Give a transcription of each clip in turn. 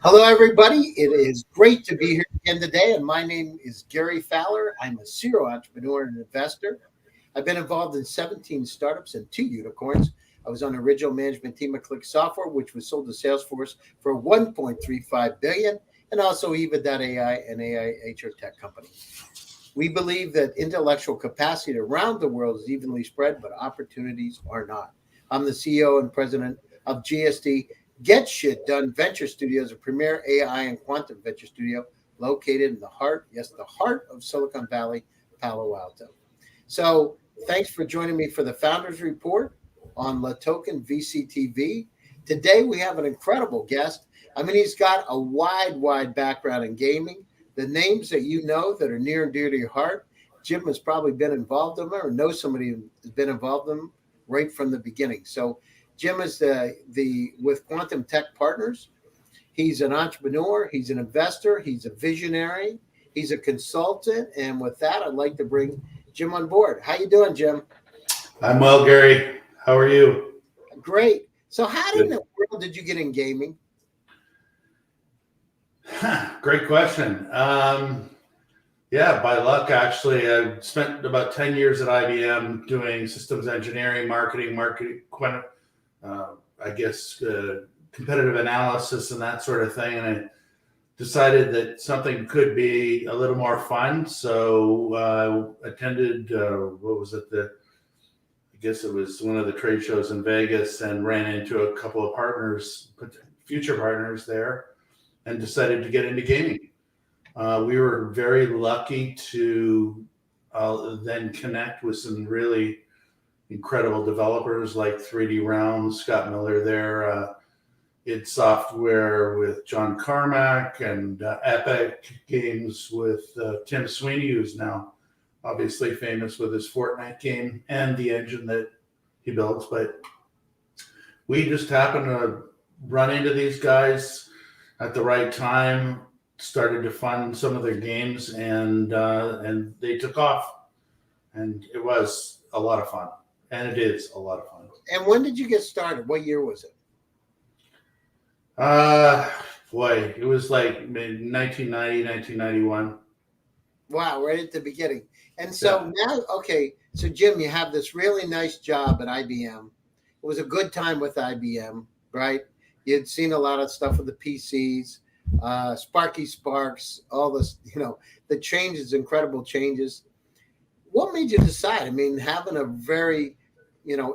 Hello, everybody. It is great to be here again today. And my name is Gary Fowler. I'm a serial entrepreneur and investor. I've been involved in 17 startups and 2 unicorns. I was on the original management team of Click Software, which was sold to Salesforce for $1.35 billion, and also Eva.ai, an AI HR tech company. We believe that intellectual capacity around the world is evenly spread, but opportunities are not. I'm the CEO and president of GSD Get Shit Done Venture Studios, a premier AI and quantum venture studio located in the heart, yes, the heart of Silicon Valley, Palo Alto. So thanks for joining me for the Founders Report on LaToken VCTV. Today we have an incredible guest. I mean, he's got a wide background in gaming. The names that you know that are near and dear to your heart, Jim has probably been involved in them or knows somebody who has been involved in them right from the beginning. So Jim is with Quantum Tech Partners. He's an entrepreneur. He's an investor. He's a visionary. He's a consultant. And with that, I'd like to bring Jim on board. How you doing, Jim? I'm well, Gary. How are you? Great. So how in the world did you get in gaming? Great question. Yeah, by luck, actually. I spent about 10 years at IBM doing systems engineering, marketing, competitive analysis and that sort of thing. And I decided that something could be a little more fun. So I attended, I guess it was one of the trade shows in Vegas, and ran into a couple of partners, future partners there, and decided to get into gaming. We were very lucky to then connect with some really incredible developers like 3D Realms, Scott Miller there, id Software with John Carmack, and Epic Games with Tim Sweeney, who's now obviously famous with his Fortnite game and the engine that he builds. But we just happened to run into these guys at the right time, started to fund some of their games, and they took off. And it was a lot of fun. And it is a lot of fun. And when did you get started? What year was it? It was like 1990, 1991. Wow, right at the beginning. And so now, okay, so Jim, you have this really nice job at IBM. It was a good time with IBM, right? You had seen a lot of stuff with the PCs, Sparky Sparks, all this, the changes, incredible changes. What made you decide? I mean, having a very,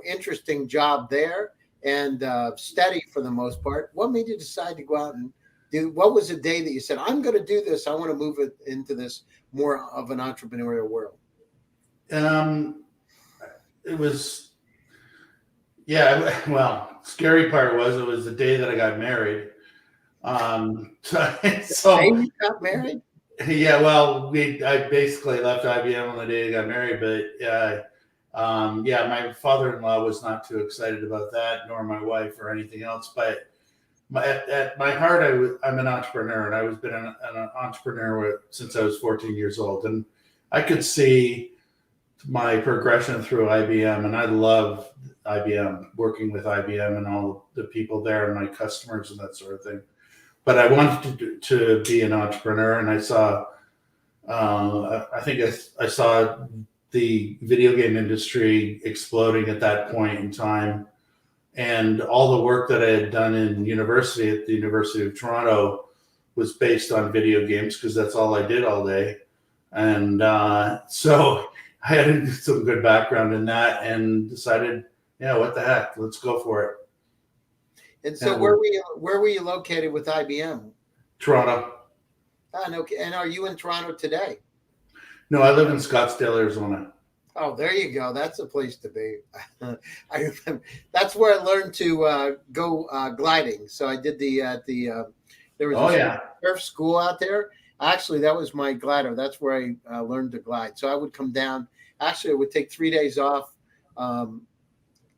interesting job there and steady for the most part. What made you decide to go out and do? What was the day that you said, I'm going to do this? I want to move it into this more of an entrepreneurial world. It was, scary part was it was the day that I got married. So you got married? Yeah, well, I basically left IBM on the day I got married, but my father-in-law was not too excited about that, nor my wife or anything else. But at my heart, I'm an entrepreneur, and I was been an entrepreneur since I was 14 years old, and I could see my progression through IBM, and I love IBM, working with IBM and all the people there and my customers and that sort of thing. But I wanted to be an entrepreneur, and I saw, I saw the video game industry exploding at that point in time. And all the work that I had done in university at the University of Toronto was based on video games, because that's all I did all day. And so I had some good background in that, and decided, what the heck, let's go for it. And so where were you located with IBM? Toronto. Okay. And are you in Toronto today? No, I live in Scottsdale, Arizona. Oh, there you go. That's a place to be. I remember that's where I learned to go gliding. So I did there was a surf school out there. Actually, that was my glider. That's where I learned to glide. So I would come down. Actually, I would take 3 days off,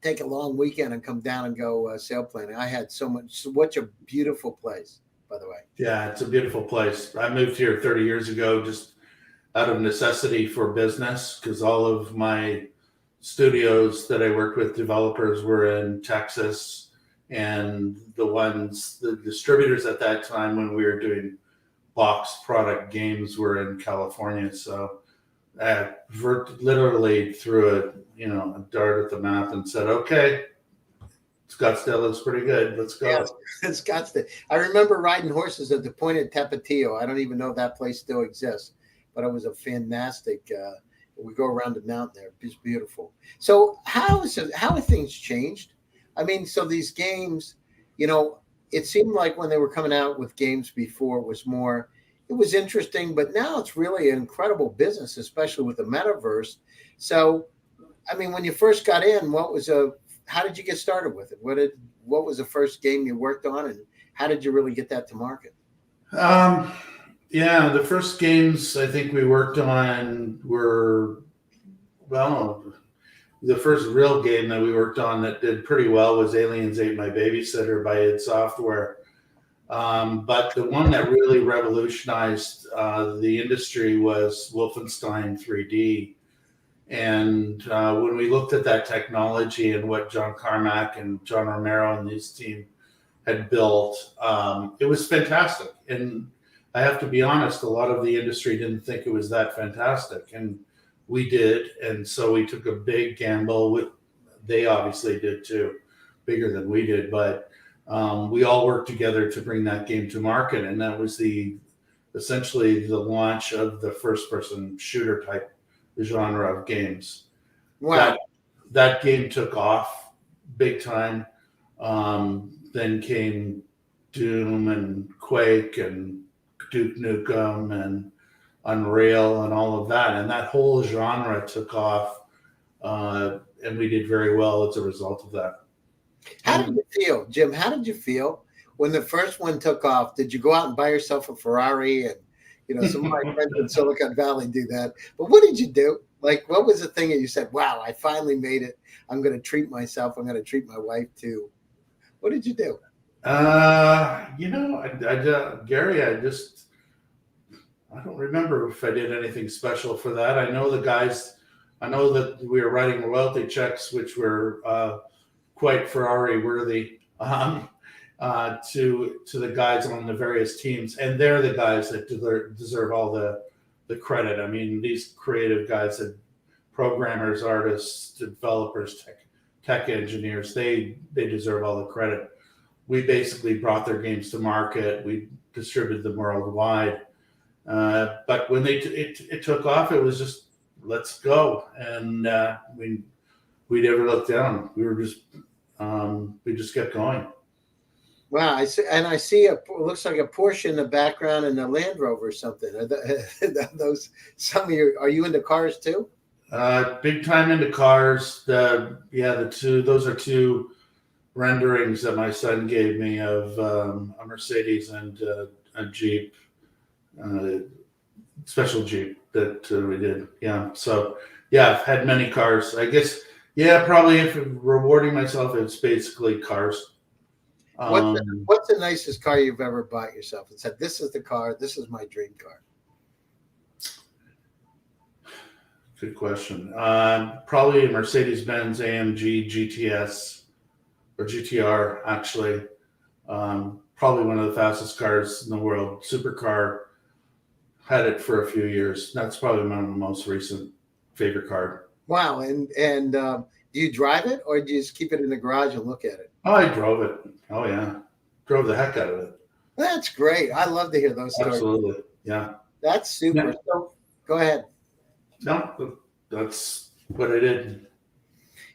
take a long weekend, and come down and go sailplaning. I had such a beautiful place, by the way. Yeah, it's a beautiful place. I moved here 30 years ago, just out of necessity for business, because all of my studios that I worked with, developers, were in Texas and the distributors at that time when we were doing box product games were in California. So I literally threw a dart at the map and said, okay, Scottsdale looks pretty good. Let's go. Yes, it's Scottsdale. I remember riding horses at the Point of Tapatio. I don't even know if that place still exists, but it was a fantastic. We go around the mountain there. It's beautiful. So how have things changed? I mean, so these games, it seemed like when they were coming out with games before, it was interesting, but now it's really an incredible business, especially with the metaverse. So, I mean, when you first got in, how did you get started with it? What was the first game you worked on, and how did you really get that to market? Yeah, the first games I think we worked on were, well, the first real game that we worked on that did pretty well was Aliens Ate My Babysitter by id Software. But the one that really revolutionized the industry was Wolfenstein 3D. And when we looked at that technology and what John Carmack and John Romero and his team had built, it was fantastic. And I have to be honest, a lot of the industry didn't think it was that fantastic. And we did. And so we took a big gamble. They obviously did too, bigger than we did. But we all worked together to bring that game to market. And that was essentially the launch of the first-person shooter type genre of games. Wow. That game took off big time. Then came Doom and Quake and Duke Nukem and Unreal and all of that. And that whole genre took off, and we did very well as a result of that. How did you feel, Jim? How did you feel when the first one took off? Did you go out and buy yourself a Ferrari? And some of my friends in Silicon Valley do that. But what did you do? Like, what was the thing that you said, wow, I finally made it. I'm going to treat myself. I'm going to treat my wife too. What did you do? Gary, I don't remember if I did anything special for that. I know that we were writing royalty checks, which were quite Ferrari worthy, to the guys on the various teams. And they're the guys that deserve all the credit. I mean, these creative guys, programmers, artists, developers, tech engineers, they deserve all the credit. We basically brought their games to market. We distributed them worldwide. But when it took off, it was just, let's go. And we never looked down. We just kept going. Wow, I see it looks like a Porsche in the background and a Land Rover or something. Are you into cars too? Big time into cars. Those are two renderings that my son gave me of a Mercedes and a Jeep, special Jeep that we did. Yeah. So yeah, I've had many cars. I guess, yeah, probably if rewarding myself, it's basically cars. What's the nicest car you've ever bought yourself and said, this is the car, this is my dream car? Good question. Probably a Mercedes-Benz AMG GTS or GTR, actually. Probably one of the fastest cars in the world. Supercar. Had it for a few years. That's probably my most recent favorite car. Wow. And do you drive it, or do you just keep it in the garage and look at it? Oh, I drove it. Oh, yeah. Drove the heck out of it. That's great. I love to hear those stories. Absolutely. Yeah. That's super. Yeah. So, go ahead. No, that's what I did.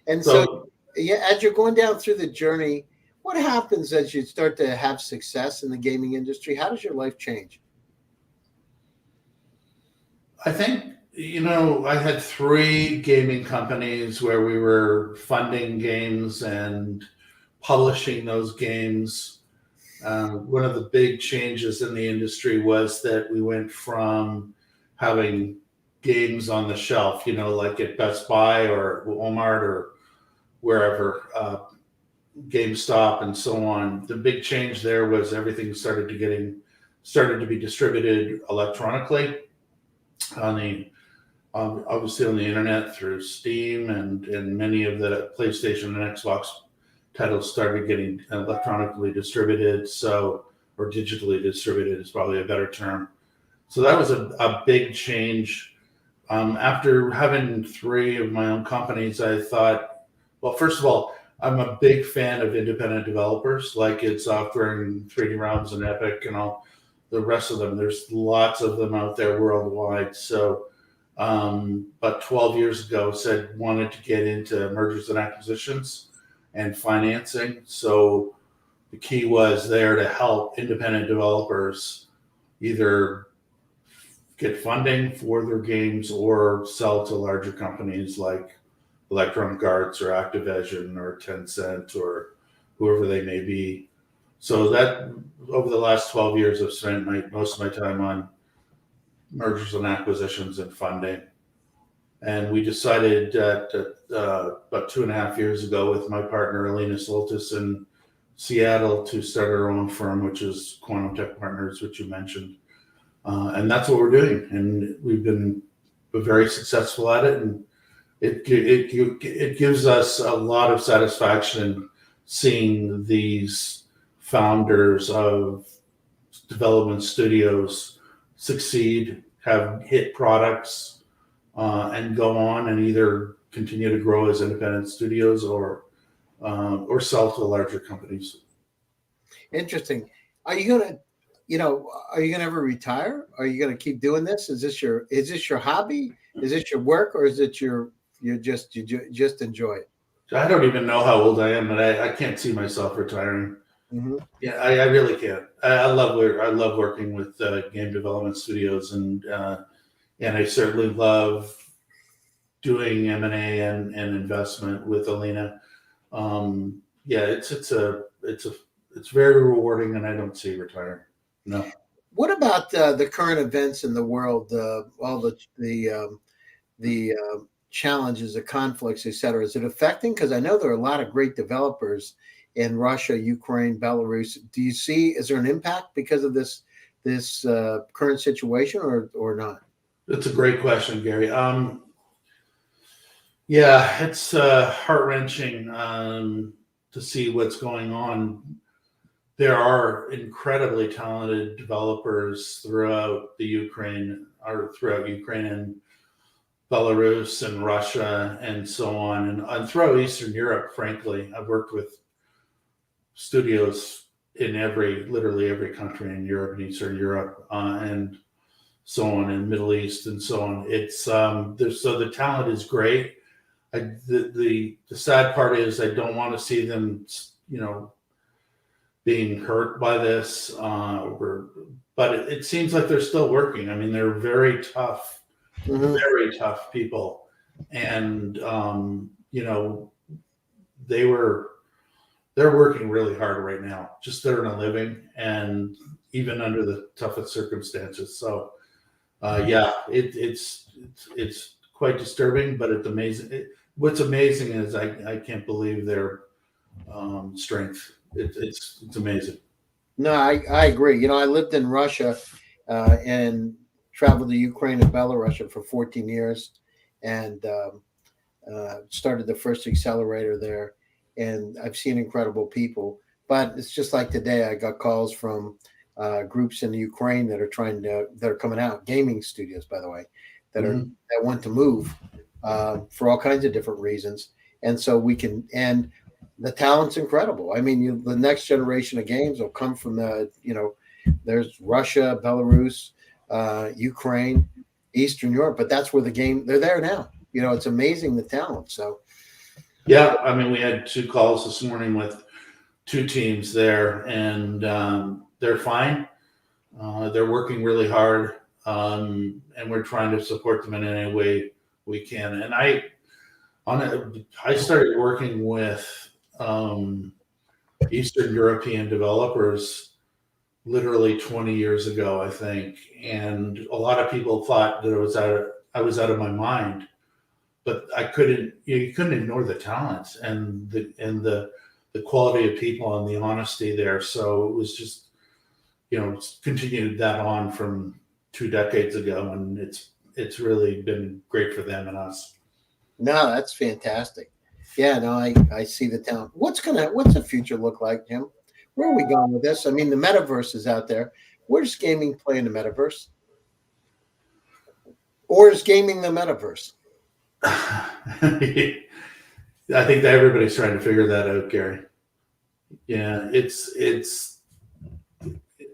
And so, yeah, as you're going down through the journey, what happens as you start to have success in the gaming industry? How does your life change? I think, I had 3 gaming companies where we were funding games and publishing those games. One of the big changes in the industry was that we went from having games on the shelf, like at Best Buy or Walmart or wherever, GameStop and so on. The big change there was everything started to be distributed electronically obviously on the internet through Steam and many of the PlayStation and Xbox titles started getting electronically distributed, or digitally distributed is probably a better term. So that was a big change. After having 3 of my own companies, I thought, well, first of all, I'm a big fan of independent developers like id Software and 3D Realms and Epic and all the rest of them. There's lots of them out there worldwide. So, but 12 years ago, wanted to get into mergers and acquisitions and financing. So the key was there to help independent developers either get funding for their games or sell to larger companies like Electronic Arts or Activision or Tencent or whoever they may be. So that over the last 12 years, I've spent most of my time on mergers and acquisitions and funding. And we decided that about 2.5 years ago with my partner, Alina Soltis in Seattle, to start our own firm, which is Quantum Tech Partners, which you mentioned. And that's what we're doing. And we've been very successful at it. And it gives us a lot of satisfaction seeing these founders of development studios succeed, have hit products, and go on and either continue to grow as independent studios or sell to larger companies. Interesting. Are you gonna ever retire? Are you gonna keep doing this? Is this your hobby? Is this your work, or is it you just enjoy it? I don't even know how old I am, but I can't see myself retiring. Mm-hmm. Yeah, I really can't. I love working with game development studios, and I certainly love doing M&A and investment with Alina. It's very rewarding, and I don't see retiring. No. What about the current events in the world? All the challenges, the conflicts, et cetera. Is it affecting? Because I know there are a lot of great developers in Russia, Ukraine, Belarus. Is there an impact because of this current situation, or not? That's a great question, Gary. It's heart-wrenching to see what's going on. There are incredibly talented developers throughout Ukraine and Belarus and Russia and so on, and throughout Eastern Europe. Frankly, I've worked with studios in literally every country in Europe and Eastern Europe, and so on, in Middle East and so on. It's so the talent is great. The sad part is I don't want to see them, being hurt by this. But it seems like they're still working. I mean, they're very tough, very tough people, and they're working really hard right now, just to earn a living, and even under the toughest circumstances. So, it's quite disturbing, but it's amazing. What's amazing is I can't believe their strength. It's amazing. No, I agree. I lived in Russia and traveled to Ukraine and Belarus for 14 years, and started the first accelerator there. And I've seen incredible people, but it's just like today. I got calls from groups in Ukraine that are coming out, gaming studios, by the way, that want to move for all kinds of different reasons. And so and the talent's incredible. I mean, the next generation of games will come from there's Russia, Belarus, Ukraine, Eastern Europe, but that's where they're there now. It's amazing, the talent. So. Yeah, I mean, we had 2 calls this morning with 2 teams there, and they're fine. They're working really hard, and we're trying to support them in any way we can. And I started working with Eastern European developers literally 20 years ago, I think, and a lot of people thought that I was out of my mind. But you couldn't ignore the talent and the quality of people and the honesty there. So it was just, continued that on from 2 decades ago, and it's really been great for them and us. No, that's fantastic. Yeah, no, I see the talent. What's the future look like, Jim? Where are we going with this? I mean, the metaverse is out there. Where's gaming play in the metaverse? Or is gaming the metaverse? I think that everybody's trying to figure that out, Gary. Yeah, it's.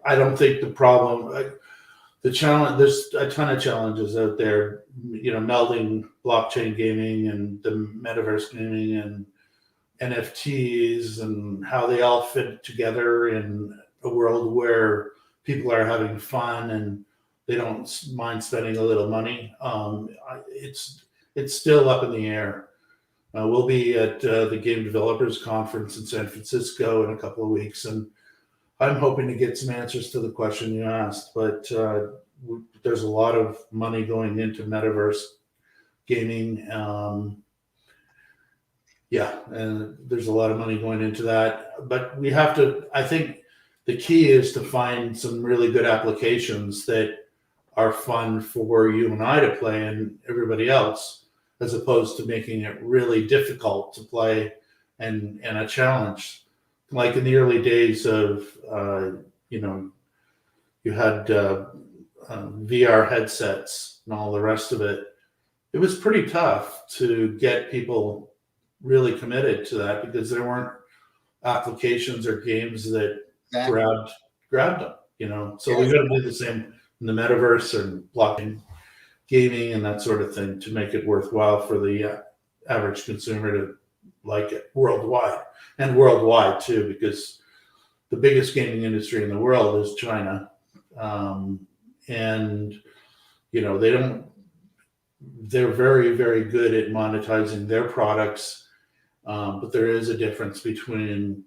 I don't think the problem. The challenge. There's a ton of challenges out there. Melding blockchain gaming and the metaverse gaming and NFTs and how they all fit together in a world where people are having fun and they don't mind spending a little money. It's still up in the air. We'll be at the Game Developers Conference in San Francisco in a couple of weeks, and I'm hoping to get some answers to the question you asked. But there's a lot of money going into metaverse gaming. Yeah, and there's a lot of money going into that. But we have to, I think the key is to find some really good applications that are fun for you and I to play and everybody else, as opposed to making it really difficult to play and a challenge. Like in the early days of, you had VR headsets and all the rest of it. It was pretty tough to get people really committed to that because there weren't applications or games that Exactly. grabbed them. So Yeah. we got to do the same in the metaverse and blockchain gaming and that sort of thing to make it worthwhile for the average consumer to like it worldwide too, because the biggest gaming industry in the world is China. And they're very, very good at monetizing their products. But there is a difference between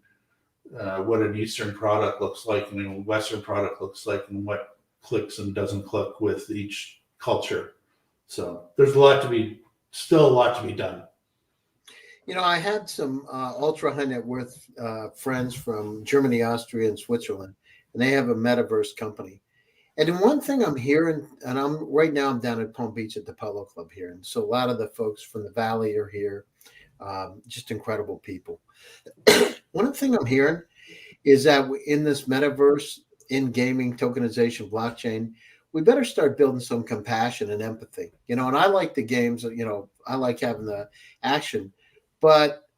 what an Eastern product looks like and a Western product looks like and what clicks and doesn't click with each culture. So there's still a lot to be done. I had some ultra high net worth friends from Germany, Austria, and Switzerland, and they have a metaverse company. And one thing I'm hearing, and I'm down at Palm Beach at the Polo Club here, and so a lot of the folks from the Valley are here, just incredible people. One thing I'm hearing is that in this metaverse, in gaming, tokenization, blockchain, we better start building some compassion and empathy. And I like the games. I like having the action, but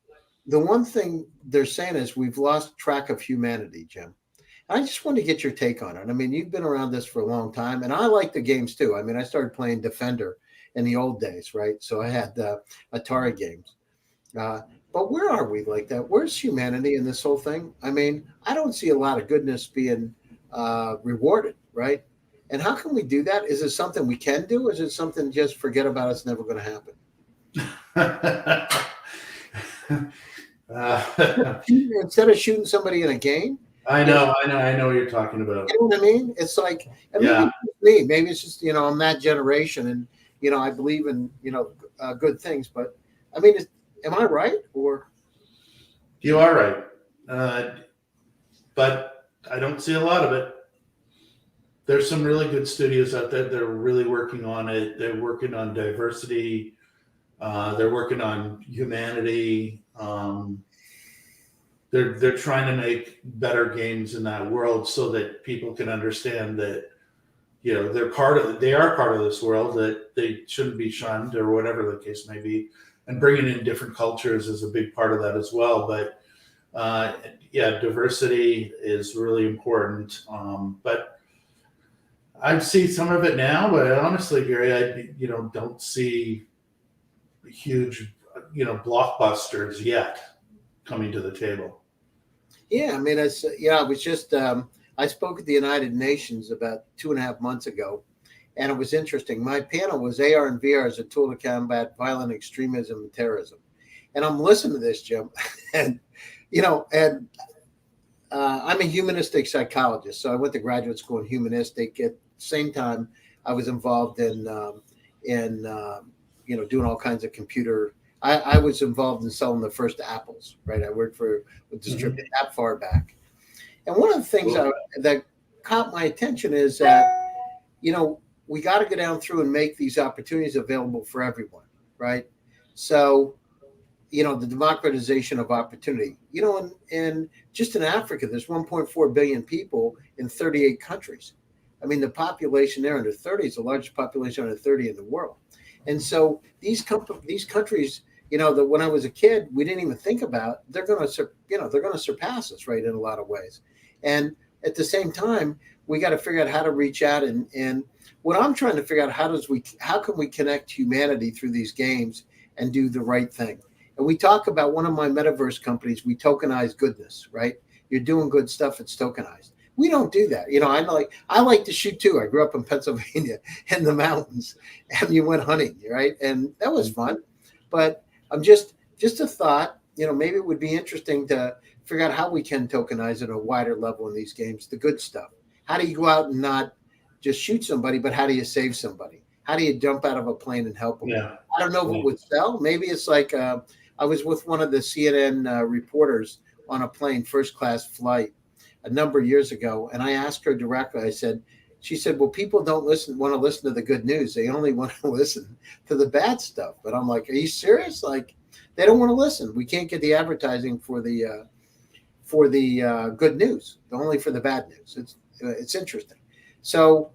the one thing they're saying is we've lost track of humanity, Jim. I just want to get your take on it. I mean, you've been around this for a long time, and I like the games too. I mean, I started playing Defender in the old days, right? So I had Atari games. But where are we like that? Where's humanity in this whole thing? I mean, I don't see a lot of goodness being rewarded, right? And how can we do that? Is it something we can do? Or is it something just forget about it's never going to happen? Instead of shooting somebody in a game, I know what you're talking about. You know what I mean? It's like, maybe it's just, I'm that generation and, I believe in, good things, but I mean, am I right? Or you are right. But I don't see a lot of it. There's some really good studios out there that are really working on it. They're working on diversity. They're working on humanity. They're trying to make better games in that world so that people can understand that they are part of this world, that they shouldn't be shunned or whatever the case may be, and bringing in different cultures is a big part of that as well. But diversity is really important. But I see some of it now, but honestly, Gary, I don't see huge blockbusters yet coming to the table. Yeah, I mean, I was just I spoke at the United Nations about 2.5 months ago, and it was interesting. My panel was AR and VR as a tool to combat violent extremism and terrorism, and I'm listening to this, Jim, and I'm a humanistic psychologist, so I went to graduate school in humanistic. At the same time, I was involved in doing all kinds of computer. I was involved in selling the first Apples, right? I worked for a distributor that far back. And one of the things that caught my attention is that, we got to go down through and make these opportunities available for everyone, right? So, the democratization of opportunity. And just in Africa, there's 1.4 billion people in 38 countries. I mean, the population there under 30 is the largest population under 30 in the world. And so these countries, that when I was a kid, we didn't even think about, they're going to surpass us, right, in a lot of ways. And at the same time, we got to figure out how to reach out. And what I'm trying to figure out, how can we connect humanity through these games and do the right thing? And we talk about one of my metaverse companies, we tokenize goodness, right? You're doing good stuff, it's tokenized. We don't do that. I like to shoot too. I grew up in Pennsylvania in the mountains, and you went hunting, right? And that was fun. But I'm just a thought, maybe it would be interesting to figure out how we can tokenize at a wider level in these games, the good stuff. How do you go out and not just shoot somebody, but how do you save somebody? How do you jump out of a plane and help them? Yeah. I don't know if it would sell. Maybe it's like I was with one of the CNN reporters on a plane, first class flight, a number of years ago, and I asked her directly. She said, well, people don't want to listen to the good news. They only want to listen to the bad stuff. But I'm like, are you serious? Like, they don't want to listen. We can't get the advertising for the good news, only for the bad news. It's interesting. So,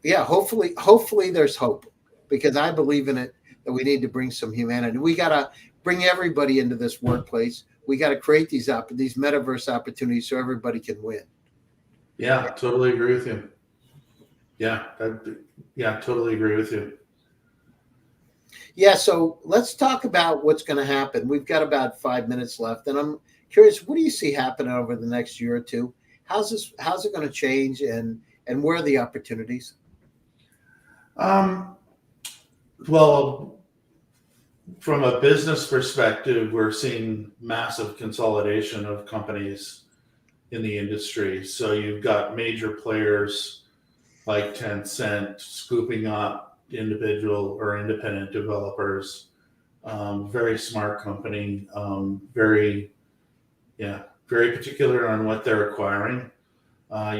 hopefully there's hope, because I believe in it, that we need to bring some humanity. We got to bring everybody into this workplace. We got to create these metaverse opportunities so everybody can win. Yeah, totally agree with you. Yeah, totally agree with you. Yeah, so let's talk about what's going to happen. We've got about 5 minutes left, and I'm curious, what do you see happening over the next year or two? How's it going to change, and where are the opportunities? Well, from a business perspective, we're seeing massive consolidation of companies in the industry. So you've got major players like Tencent scooping up individual or independent developers. Very smart company. Very particular on what they're acquiring.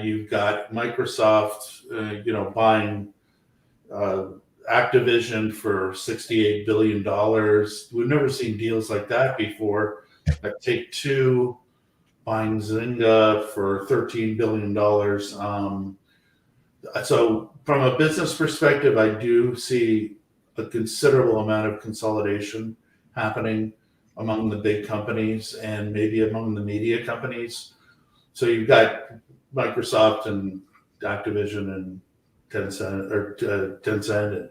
You've got Microsoft, buying Activision for $68 billion. We've never seen deals like that before. Take-Two buying Zynga for $13 billion. So from a business perspective, I do see a considerable amount of consolidation happening among the big companies and maybe among the media companies. So you've got Microsoft and Activision and Tencent and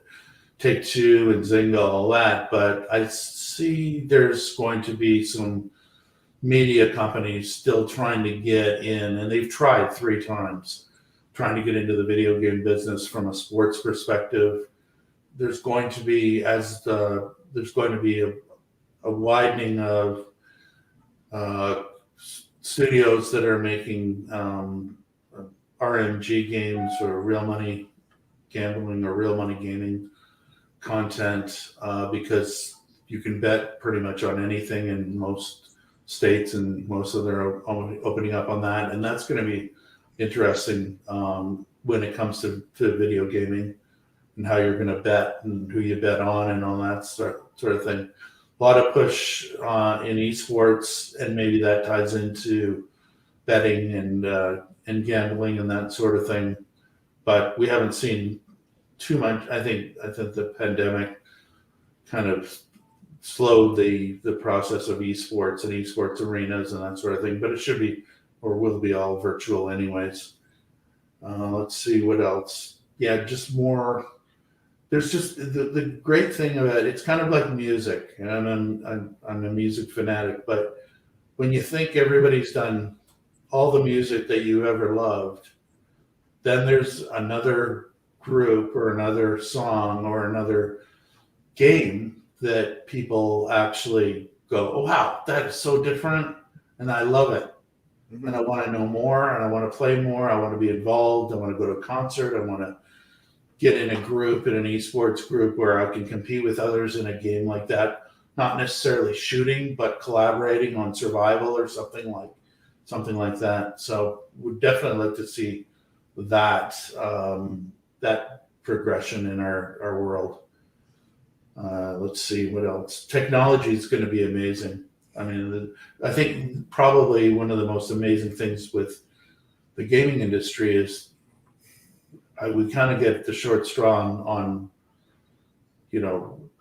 Take-Two and Zynga, all that. But I see there's going to be some media companies still trying to get in, and they've tried 3 times, trying to get into the video game business from a sports perspective. There's going to be a widening of studios that are making RMG games, or real money gambling or real money gaming content, because you can bet pretty much on anything in most states, and most of them are opening up on that. And that's going to be interesting when it comes to video gaming, and how you're going to bet and who you bet on and all that sort of thing. A lot of push in esports, and maybe that ties into betting and gambling and that sort of thing. But we haven't seen too much. I think the pandemic kind of slowed the process of esports and esports arenas and that sort of thing. But it should be, or will be, all virtual anyways. Let's see what else. Yeah, just more. There's just the great thing about it. It's kind of like music, and I'm a music fanatic. But when you think everybody's done all the music that you ever loved, then there's another group or another song or another game that people actually go, oh, wow, that is so different, and I love it. Mm-hmm. And I want to know more, and I want to play more. I want to be involved. I want to go to a concert. I want to get in a group, in an esports group, where I can compete with others in a game like that. Not necessarily shooting, but collaborating on survival or something like that. So we'd definitely like to see that that progression in our world. Let's see what else. Technology is going to be amazing. I mean, I think probably one of the most amazing things with the gaming industry is we kind of get the short straw on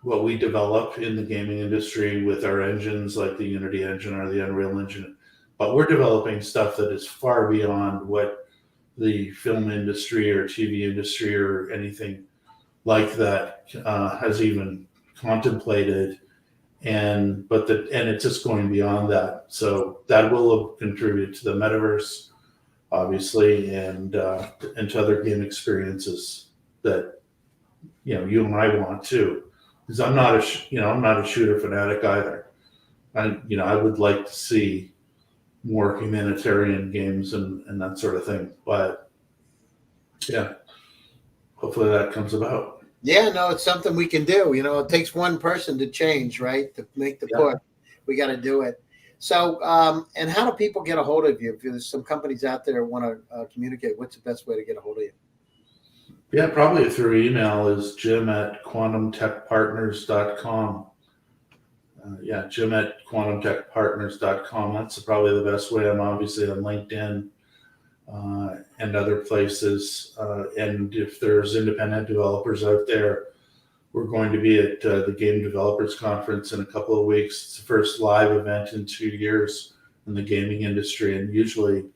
what we develop in the gaming industry with our engines like the Unity engine or the Unreal Engine, but we're developing stuff that is far beyond what the film industry or TV industry or anything like that has even contemplated, and it's just going beyond that. So that will contribute to the metaverse, obviously, and to other game experiences that you and I want too. Because I'm not a shooter fanatic either. I would like to see more humanitarian games and that sort of thing. But yeah, hopefully that comes about. Yeah, no, it's something we can do. It takes one person to change, right? To make the push. We got to do it. So, and how do people get a hold of you? If there's some companies out there that want to communicate, what's the best way to get a hold of you? Yeah, probably through email is jim@quantumtechpartners.com. Jim@quantumtechpartners.com. That's probably the best way. I'm obviously on LinkedIn and other places. And if there's independent developers out there, we're going to be at the Game Developers Conference in a couple of weeks. It's the first live event in 2 years in the gaming industry, and usually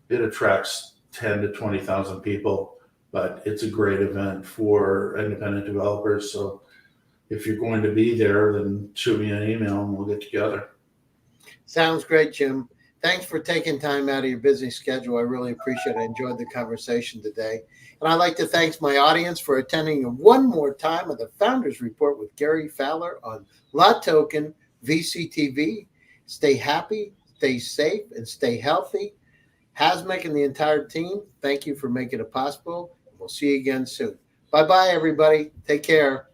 it attracts 10 to 20,000 people, but it's a great event for independent developers. So if you're going to be there, then shoot me an email and we'll get together. Sounds great, Jim. Thanks for taking time out of your busy schedule. I really appreciate it. I enjoyed the conversation today. And I'd like to thank my audience for attending one more time of the Founders Report with Gary Fowler on LaToken VCTV. Stay happy, stay safe, and stay healthy. Hasmek and the entire team, thank you for making it possible. We'll see you again soon. Bye-bye, everybody. Take care.